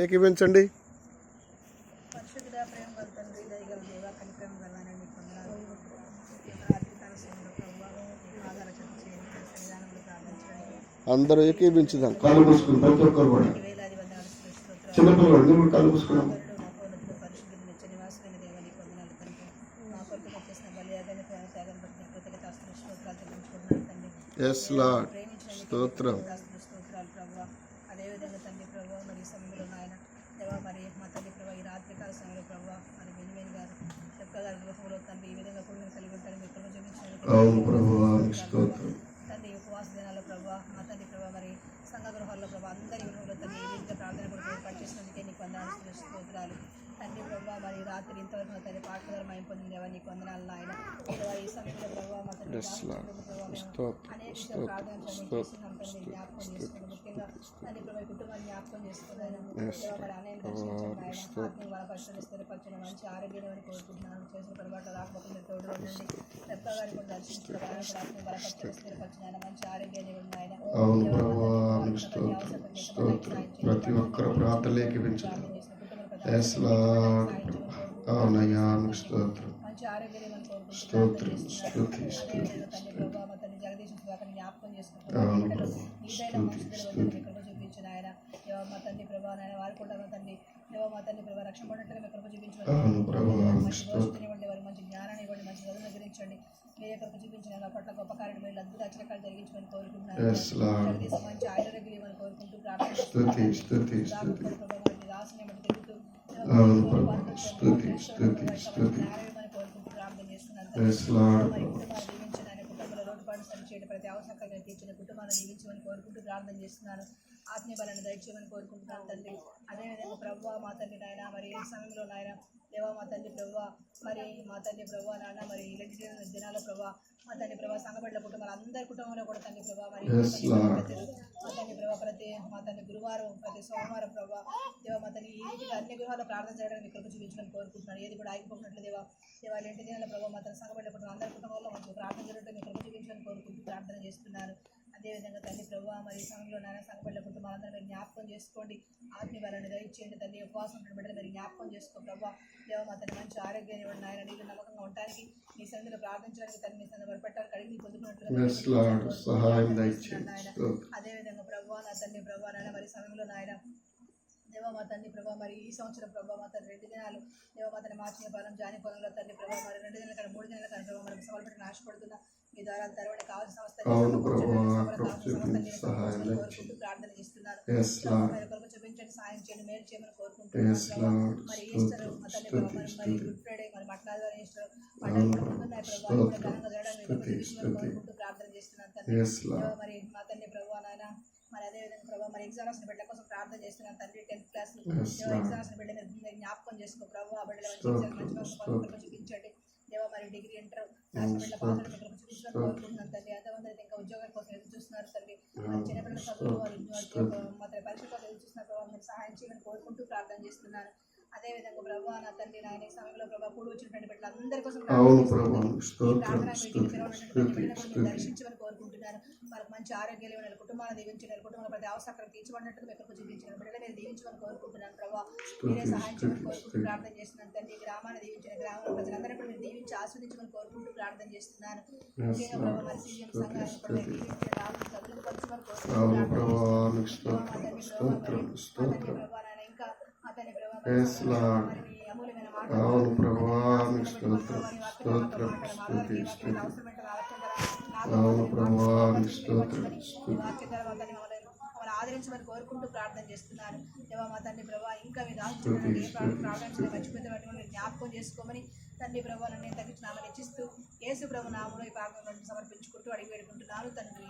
ఏకీవించండి. అందరూ ఏకీవించుదాం. కళ్ళు మూసుకుని ప్రతి ఒక్కరు కూడా చిన్నపిల్లలు మీరు కళ్ళు మూసుకున్నాం. ఎస్ లార్డ్, స్తోత్రం. అదేవిధంగా తండ్రి ప్రభావ మరి ఈ సమయంలో నాయన దేవా మరి మా తండ్రి ప్రభావ ఈ రాత్రికాల సమయంలో ప్రభావ మరి బెంజమిన్ గారు చెక్క గారి గృహంలో తండ్రి ఈ విధంగా కూడా కలిగి ఉంటాడు. మీ కృప చూపించారు తండ్రి ఉపవాస దినాల్లో ప్రభావ మా తండ్రి ప్రభావ మరి సంఘ గృహాల్లో ప్రభావ అందరి గృహంలో తండ్రి ఈ విధంగా ప్రార్థన కూడా ఏర్పాటు చేసినందుకే నీకు వందనాలు స్తోత్రాలు తండ్రి ప్రభావ మరి రాత్రి ఇంతవరకు మా తండ్రి పాటలు మైం పొందిందేవా నీకు వందనాలు ఆయన ఈ సమయంలో ప్రభావ మా తండ్రి అనేక ప్రార్థన చేస్తున్నాం తండ్రి జ్ఞాపకం చేసుకుని ముఖ్యంగా తండ్రి ప్రభావ కుటుంబాన్ని జ్ఞాపకం చేసుకున్నాను మరి అనేక ఆత్మీయ బలపరచడం స్థిరపరచడం మంచి ఆరోగ్యాన్ని కోరుకుంటున్నాను. చేసిన పొరపాటు రాకపోకుండా తోడు ఉండండి. రెప్ప గారి కూడా దర్శించడం ఆత్మీయ బలపరచడం స్థిరపరచడం మంచి ఆరోగ్యాన్ని ఉన్నాయి. ప్రతి ఒక్కరు ప్రార్థనలోకి పెంచాలి. అవునయ్యా, స్తోత్రం స్తోత్రం స్తుతి స్తుతి జ్ఞాపకం స్తుతి స్తుతి చూపించిన ఆయన మా తండ్రి ప్రభావ నాయన వారు కూడా తండ్రి మా తండ్రి ప్రభావ రక్షణ పడినట్టుగా మీ కృప చూపించండి. వారి మంచి జ్ఞానాన్ని ఇవ్వండి, మంచి చదువు గ్రహించండి. మీరే కృప చూపించిన పట్ల గొప్ప కార్యం మీరు అద్భుత అక్షరకాలు జరిగించమని కోరుకుంటున్నాను. మంచి ఆయుర్వేదం ఇవ్వమని కోరుకుంటూ రాసిన తిరుగుతూ ప్రార్థన చేస్తున్నాను. కుటుంబంలో లోటుపాటు సరిచేయడం ప్రతి అవసరం తీర్చిన కుటుంబాన్ని జీవించమని కోరుకుంటూ ప్రార్థన చేస్తున్నాను. ఆత్మీయ బలాన్ని దయచేయమని కోరుకుంటున్నాను తండ్రి. అదేవిధంగా ప్రభువా మా తండ్రి నాయన మరి ఏ సమయంలో నాయన దేవా మా తండ్రి ప్రభువా మరి మా తండ్రి ప్రభువా నాయన మరి ఇలాంటి దినాల ప్రభావ మా తండ్రి ప్రభావ సంఘబడ్డ కుటుంబాలు అందరి కుటుంబంలో కూడా తండ్రి ప్రభావ మరి మా తండ్రి ప్రభావ ప్రతి మా తండ్రి గురువారం ప్రతి సోమవారం ప్రభావ దేవా మా తండ్రి ఈ అన్ని గృహాల్లో ప్రార్థన చేయడానికి కృప చూపించమని కోరుకుంటున్నాను. ఏది కూడా ఆగిపోయినట్లు దేవా ఇలాంటి దినాల ప్రభావ మా తన సంఘబడ్డ కుటుంబం అందరి కుటుంబంలో మంచి ప్రార్థన జరగడానికి కృప చూపించమని కోరుకుంటూ ప్రార్థన చేస్తున్నాను. అదేవిధంగా తండ్రి ప్రభావ మరి ఈ సమయంలో నాయన సంఘబడ్డ కుటుంబాలందరూ మీరు జ్ఞాపకం చేసుకోండి. ఆత్మీయ బలాన్ని దయచేయండి తండ్రి. ఉపవాసం బిడ్డలు మీరు జ్ఞాపకం చేసుకో ప్రభావ దేవ మా తన మంచి ఆరోగ్యాన్ని ఇవ్వండి ఆయన. నీళ్ళు నమ్మకంగా ఉండడానికి నీ సన్నిధిలో ప్రార్థించడానికి తను నీ సన్నిధి వరపెట్టాలి కడిగి పొందుకున్నట్లుగా. అదేవిధంగా ప్రభావ నా తండ్రి ప్రభావ నాయన మరి సమయంలో నాయన దేవ మా తండ్రి ప్రభావ మరి ఈ సంవత్సరం ప్రభావ మా తండ్రి 2 దినాలు దేవ మా తన మార్చిన పొలం జాని పొలంలో తండ్రి ప్రభావ మరి 2 దినాల కన్నా 3 దినాల కన్నా ప్రభావ మనం సవాలు పెట్టి ఆశపడుతున్నా మీ ద్వారా తెరవడానికి కావాల్సిన ప్రార్థన చేస్తున్నారు. చూపించండి, సాయం చేయండి, మేలు చేయమని కోరుకుంటున్నాను. మరి ఈస్టర్ మా తండ్రి మరి గుడ్ ఫ్రైడే మరి మట్నాడు ఈస్టర్ పండుగ ముందున్నాయి ప్రభావ ఘనంగా జరగడానికి కోరుకుంటూ ప్రార్థన చేస్తున్నాను తండ్రి. మరి మా తండ్రి ప్రభావ నాయన మరి అదేవిధంగా ప్రభావ మరి ఎగ్జామ్స్ బిడ్డ కోసం ప్రార్థన చేస్తున్నాను తండ్రి. 10th క్లాస్ ఎగ్జామ్స్ బిడ్డ మీరు జ్ఞాపకం చేసుకో ప్రభావ. ఆ బిడ్డల మంచి చూపించండి దేవా. మరి డిగ్రీ ఇంటర్ బిడ్డ పాత్ర చూపించడం కోరుకుంటున్నాను తండ్రి. అంతమంది ఇంకా ఉద్యోగాల కోసం ఎదురు చూస్తున్నారు తండ్రి. చిన్నపిల్లల చదువు మా పరీక్ష కోసం ఎదురు చూస్తున్నారు ప్రభావ. మీరు సహాయం చేయమని కోరుకుంటూ ప్రార్థన చేస్తున్నాను. అదేవిధంగా ప్రభావ నా తండ్రి నాయన ఈ సమయంలో ప్రభావ కూడి వచ్చినటువంటి బిడ్డలు అందరి కోసం దర్శించమని కోరుకుంటున్నాను. వారికి మంచి ఆరోగ్యాలు ఇవ్వండి, కుటుంబాన్ని దీవించండి, కుటుంబంలో ప్రతి అవసరం తీర్చబడినట్టు మీకు చూపించారు. బిడ్డలు మీరు దీవించమని కోరుకుంటున్నాను ప్రభావ. మీరే సహాయం చేయమని కోరుకుంటూ ప్రార్థన చేస్తున్నాను తండ్రి. గ్రామాన్ని దీవించిన గ్రామంలో ప్రజలందరూ కూడా మీరు దీవించి ఆస్వాదించమని కోరుకుంటూ ప్రార్థన చేస్తున్నాను. ముఖ్యంగా ప్రభావ మరి సీఎం సంఘాన్ని కూడా దీవించండి, అభివృద్ధిపరచమని కోరుకుంటూ ప్రభావ నాయన ఇంకా అతని ప్రభావ అమూల్యమైన ఆదరించమని కోరుకుంటూ ప్రార్థన చేస్తున్నాను దేవా. మా తండ్రి ప్రభావ ఇంకా మీ ప్రార్థన మర్చిపోతే జ్ఞాపకం చేసుకోమని తండ్రి ప్రభావ నేను తగ్గించినామని ఇచ్చిస్తూ యేసు ప్రభు నామములో ఈ ప్రార్థన సమర్పించుకుంటూ అడిగి వేడుకుంటున్నాను తండ్రి.